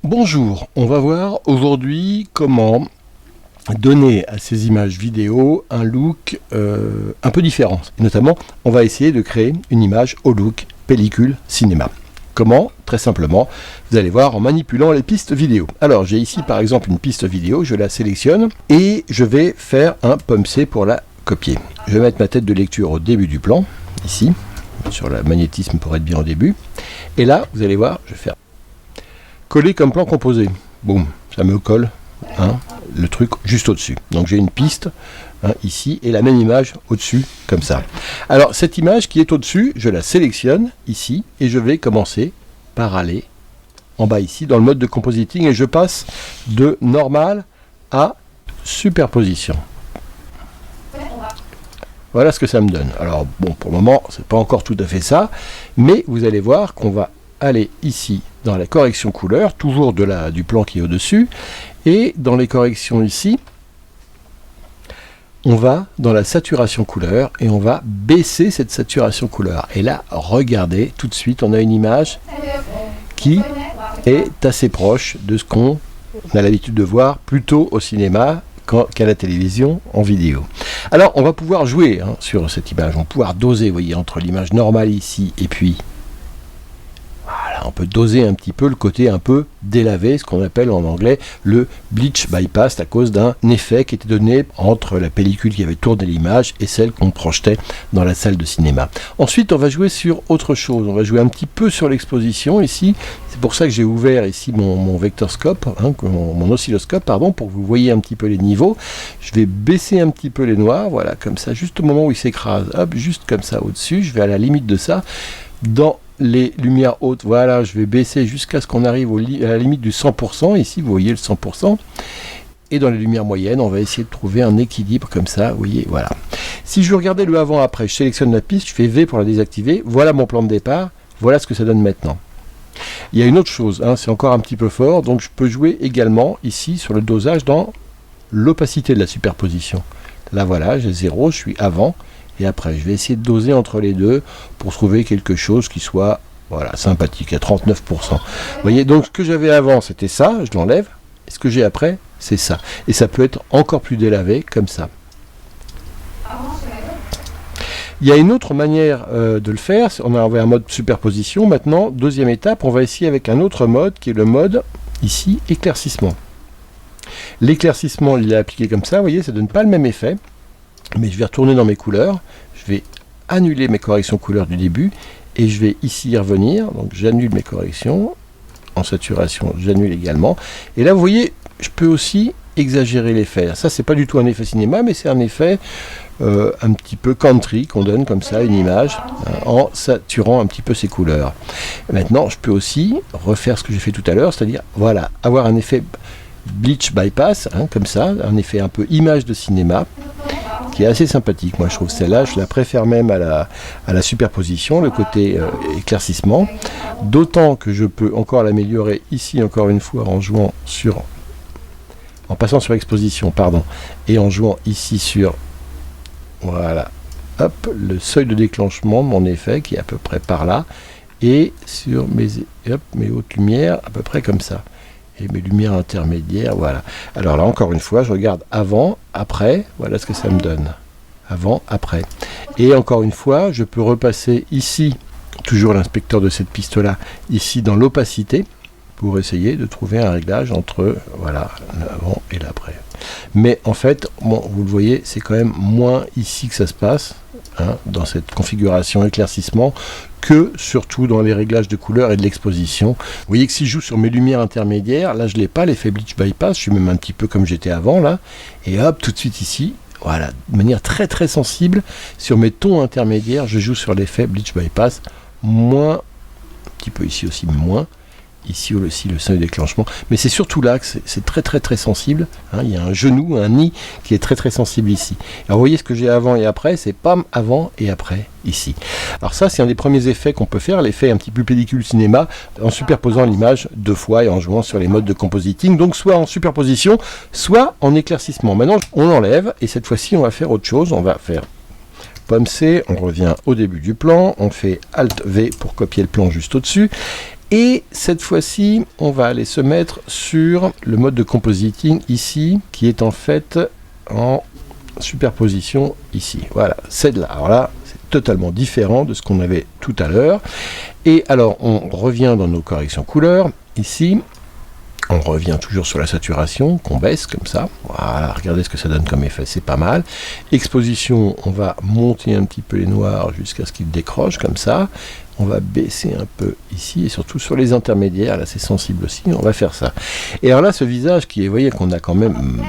Bonjour, on va voir aujourd'hui comment donner à ces images vidéo un look un peu différent. Et notamment, on va essayer de créer une image au look pellicule cinéma. Comment? Très simplement, vous allez voir en manipulant les pistes vidéo. Alors, j'ai ici par exemple une piste vidéo, je la sélectionne et je vais faire un pomme C pour la copier. Je vais mettre ma tête de lecture au début du plan, ici, sur le magnétisme pour être bien au début. Et là, vous allez voir, je vais faire coller comme plan composé. Boum, ça me colle le truc juste au-dessus. Donc j'ai une piste ici et la même image au-dessus, comme ça. Alors cette image qui est au-dessus, je la sélectionne ici et je vais commencer par aller en bas ici dans le mode de compositing et je passe de normal à superposition. Voilà ce que ça me donne. Alors bon, pour le moment, c'est pas encore tout à fait ça, mais vous allez voir qu'on va aller ici dans la correction couleur, toujours du plan qui est au-dessus, et dans les corrections ici, on va dans la saturation couleur et on va baisser cette saturation couleur. Et là, regardez, tout de suite, on a une image qui est assez proche de ce qu'on a l'habitude de voir plutôt au cinéma qu'à la télévision en vidéo. Alors, on va pouvoir jouer sur cette image, on va pouvoir doser, vous voyez, entre l'image normale ici et puis on peut doser un petit peu le côté un peu délavé, ce qu'on appelle en anglais le bleach bypass, à cause d'un effet qui était donné entre la pellicule qui avait tourné l'image et celle qu'on projetait dans la salle de cinéma. Ensuite, on va jouer sur autre chose. On va jouer un petit peu sur l'exposition ici. C'est pour ça que j'ai ouvert ici mon vectorscope, mon oscilloscope, pardon, pour que vous voyez un petit peu les niveaux. Je vais baisser un petit peu les noirs, voilà, comme ça, juste au moment où il s'écrase. Hop, juste comme ça au-dessus. Je vais à la limite de ça. Dans les lumières hautes, voilà, je vais baisser jusqu'à ce qu'on arrive à la limite du 100%, ici vous voyez le 100%, et dans les lumières moyennes, on va essayer de trouver un équilibre comme ça, vous voyez, voilà. Si je regardais le avant-après, je sélectionne la piste, je fais V pour la désactiver, voilà mon plan de départ, voilà ce que ça donne maintenant. Il y a une autre chose, c'est encore un petit peu fort, donc je peux jouer également ici sur le dosage dans l'opacité de la superposition. Là voilà, j'ai 0, je suis avant, et après, je vais essayer de doser entre les deux pour trouver quelque chose qui soit sympathique, à 39%. Vous voyez, donc ce que j'avais avant, c'était ça, je l'enlève. Et ce que j'ai après, c'est ça. Et ça peut être encore plus délavé, comme ça. Il y a une autre manière de le faire. On a un mode superposition. Maintenant, deuxième étape, on va essayer avec un autre mode, qui est le mode, ici, éclaircissement. L'éclaircissement, il est appliqué comme ça, vous voyez, ça ne donne pas le même effet. Mais je vais retourner dans mes couleurs, je vais annuler mes corrections couleurs du début et je vais ici y revenir, donc j'annule mes corrections, en saturation j'annule également, et là vous voyez, je peux aussi exagérer l'effet. Ça c'est pas du tout un effet cinéma, mais c'est un effet un petit peu country qu'on donne comme ça, une image, en saturant un petit peu ses couleurs. Et maintenant je peux aussi refaire ce que j'ai fait tout à l'heure, c'est-à-dire voilà, avoir un effet bleach bypass, comme ça, un effet un peu image de cinéma, qui est assez sympathique. Moi je trouve celle-là, je la préfère même à la superposition, le côté éclaircissement, d'autant que je peux encore l'améliorer ici encore une fois en passant sur exposition, pardon, et en jouant ici sur voilà, hop, le seuil de déclenchement de mon effet qui est à peu près par là, et sur mes hautes lumières à peu près comme ça. Et mes lumières intermédiaires, voilà. Alors là, encore une fois, je regarde avant, après, voilà ce que ça me donne. Avant, après. Et encore une fois, je peux repasser ici, toujours l'inspecteur de cette piste-là, ici dans l'opacité, pour essayer de trouver un réglage entre, voilà, l'avant et l'après. Mais en fait, bon, vous le voyez, c'est quand même moins ici que ça se passe, dans cette configuration éclaircissement, que surtout dans les réglages de couleur et de l'exposition. Vous voyez que si je joue sur mes lumières intermédiaires, là je l'ai pas, l'effet bleach bypass, je suis même un petit peu comme j'étais avant là, et hop, tout de suite ici, voilà, de manière très très sensible, sur mes tons intermédiaires, je joue sur l'effet bleach bypass, moins, un petit peu ici aussi, moins, ici aussi le seuil de déclenchement, mais c'est surtout là que c'est très très très sensible, il y a un genou, un nid qui est très très sensible ici. Alors vous voyez ce que j'ai avant et après, c'est pas avant et après ici. Alors ça c'est un des premiers effets qu'on peut faire, l'effet un petit peu pellicule cinéma, en superposant l'image deux fois et en jouant sur les modes de compositing, donc soit en superposition, soit en éclaircissement. Maintenant on enlève et cette fois-ci on va faire autre chose, on va faire pomme C, on revient au début du plan, on fait Alt V pour copier le plan juste au-dessus. Et cette fois-ci, on va aller se mettre sur le mode de compositing ici, qui est en fait en superposition ici. Voilà, celle-là. Alors là, c'est totalement différent de ce qu'on avait tout à l'heure. Et alors, on revient dans nos corrections couleurs. Ici, on revient toujours sur la saturation, qu'on baisse comme ça. Voilà, regardez ce que ça donne comme effet, c'est pas mal. Exposition, on va monter un petit peu les noirs jusqu'à ce qu'ils décrochent comme ça. On va baisser un peu ici, et surtout sur les intermédiaires, là c'est sensible aussi, on va faire ça. Et alors là, ce visage qui est, vous voyez qu'on a quand même...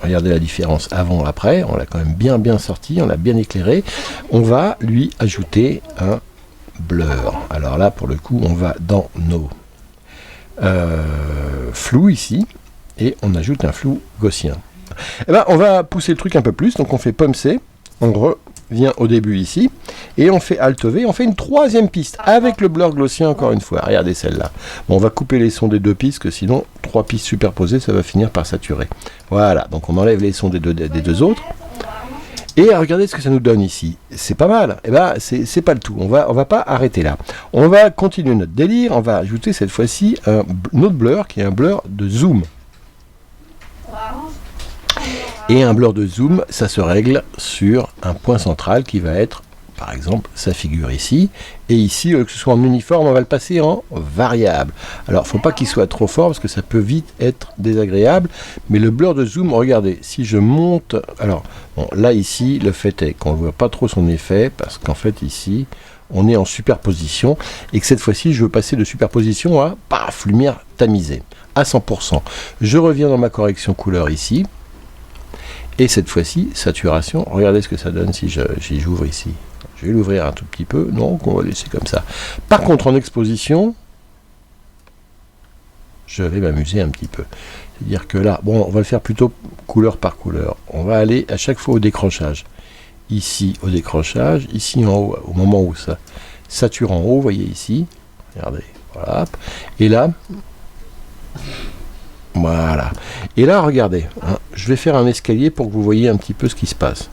Regardez la différence avant-après, on l'a quand même bien sorti, on l'a bien éclairé. On va lui ajouter un blur. Alors là, pour le coup, on va dans nos flous ici, et on ajoute un flou gaussien. Et ben, on va pousser le truc un peu plus, donc on fait pomme C, on revient au début ici, et on fait Alt V, on fait une troisième piste, avec le blur gaussien encore une fois. Regardez celle-là. Bon, on va couper les sons des deux pistes, que sinon, 3 pistes superposées, ça va finir par saturer. Voilà, donc on enlève les sons des deux autres. Et regardez ce que ça nous donne ici. C'est pas mal. Et ben, c'est pas le tout. On va pas arrêter là. On va continuer notre délire. On va ajouter cette fois-ci un autre blur qui est un blur de zoom. Et un blur de zoom, ça se règle sur un point central qui va être, par exemple, sa figure ici. Et ici, que ce soit en uniforme, on va le passer en variable. Alors, faut pas qu'il soit trop fort parce que ça peut vite être désagréable. Mais le blur de zoom, regardez, si je monte... Alors, bon, là, ici, le fait est qu'on ne voit pas trop son effet parce qu'en fait, ici, on est en superposition. Et que cette fois-ci, je veux passer de superposition à, paf, lumière tamisée, à 100%. Je reviens dans ma correction couleur ici. Et cette fois-ci, saturation, regardez ce que ça donne si j'ouvre ici. Je vais l'ouvrir un tout petit peu, donc on va laisser comme ça. Par contre, en exposition, je vais m'amuser un petit peu. C'est-à-dire que là, bon, on va le faire plutôt couleur par couleur. On va aller à chaque fois au décrochage. Ici, au décrochage, ici en haut, au moment où ça sature en haut, vous voyez ici. Regardez, voilà. Et là... Voilà. Et là, regardez, hein, je vais faire un escalier pour que vous voyez un petit peu ce qui se passe.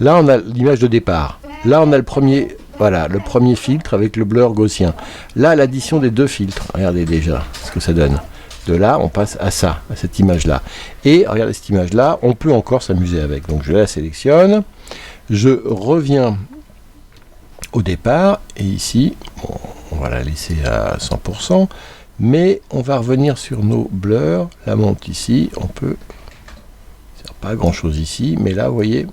Là, on a l'image de départ. Là, on a le premier, voilà, le premier filtre avec le blur gaussien. Là, l'addition des deux filtres. Regardez déjà ce que ça donne. De là, on passe à ça, à cette image-là. Et regardez cette image-là, on peut encore s'amuser avec. Donc, je la sélectionne. Je reviens au départ. Et ici, bon, on va la laisser à 100%. Mais on va revenir sur nos blurs. La monte ici, on peut... Ça sert pas à grand-chose ici. Mais là, vous voyez...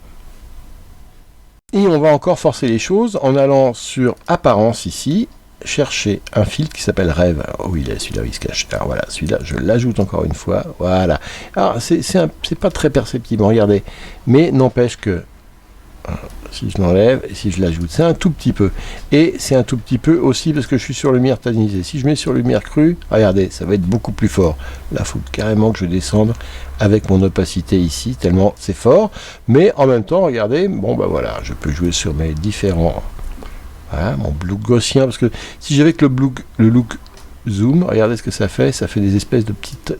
Et on va encore forcer les choses en allant sur apparence ici, chercher un filtre qui s'appelle rêve. Oh, il est celui-là, il se cache. Alors voilà, celui-là, je l'ajoute encore une fois. Voilà. Alors, c'est pas très perceptible, regardez. Mais n'empêche que, si je l'enlève et si je l'ajoute, c'est un tout petit peu. Et c'est un tout petit peu aussi parce que je suis sur lumière tamisée. Si je mets sur lumière crue, regardez, ça va être beaucoup plus fort. Là, il faut carrément que je descende avec mon opacité ici, tellement c'est fort. Mais en même temps, regardez, bon ben voilà, je peux jouer sur mes différents... Voilà, mon look gaussien, parce que si j'avais que le look zoom, regardez ce que ça fait des espèces de petites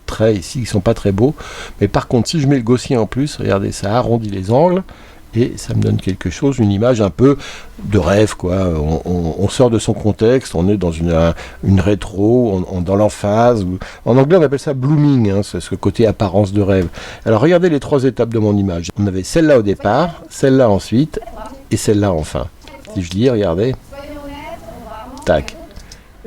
traits ici qui sont pas très beaux. Mais par contre, si je mets le gaussien en plus, regardez, ça arrondit les angles. Et ça me donne quelque chose, une image un peu de rêve, quoi. On sort de son contexte, on est dans une rétro, dans l'emphase. En anglais, on appelle ça blooming, hein, c'est ce côté apparence de rêve. Alors, regardez les 3 étapes de mon image. On avait celle-là au départ, celle-là ensuite, et celle-là enfin. Si je dis, regardez, tac.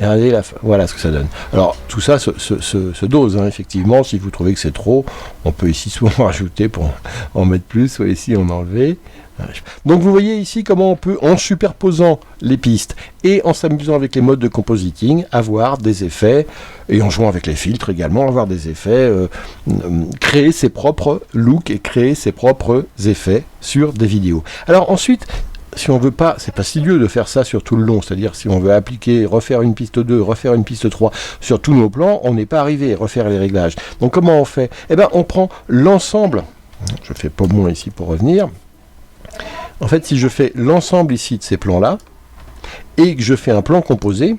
Et regardez, voilà ce que ça donne. Alors, tout ça se dose, hein, effectivement. Si vous trouvez que c'est trop, on peut ici souvent rajouter pour en mettre plus, soit ici en enlever. Donc, vous voyez ici comment on peut, en superposant les pistes et en s'amusant avec les modes de compositing, avoir des effets, et en jouant avec les filtres également, avoir des effets, créer ses propres looks et créer ses propres effets sur des vidéos. Alors, ensuite... Si on veut pas, c'est fastidieux de faire ça sur tout le long, c'est-à-dire si on veut appliquer, refaire une piste 2, refaire une piste 3 sur tous nos plans, on n'est pas arrivé à refaire les réglages. Donc comment on fait? Eh bien on prend l'ensemble, je fais Pommon ici pour revenir, en fait si je fais l'ensemble ici de ces plans-là, et que je fais un plan composé,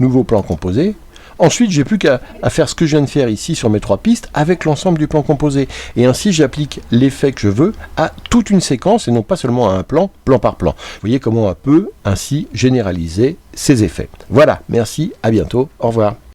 nouveau plan composé, Ensuite, j'ai plus qu'à faire ce que je viens de faire ici sur mes 3 pistes avec l'ensemble du plan composé. Et ainsi, j'applique l'effet que je veux à toute une séquence et non pas seulement à un plan, plan par plan. Vous voyez comment on peut ainsi généraliser ces effets. Voilà, merci, à bientôt, au revoir.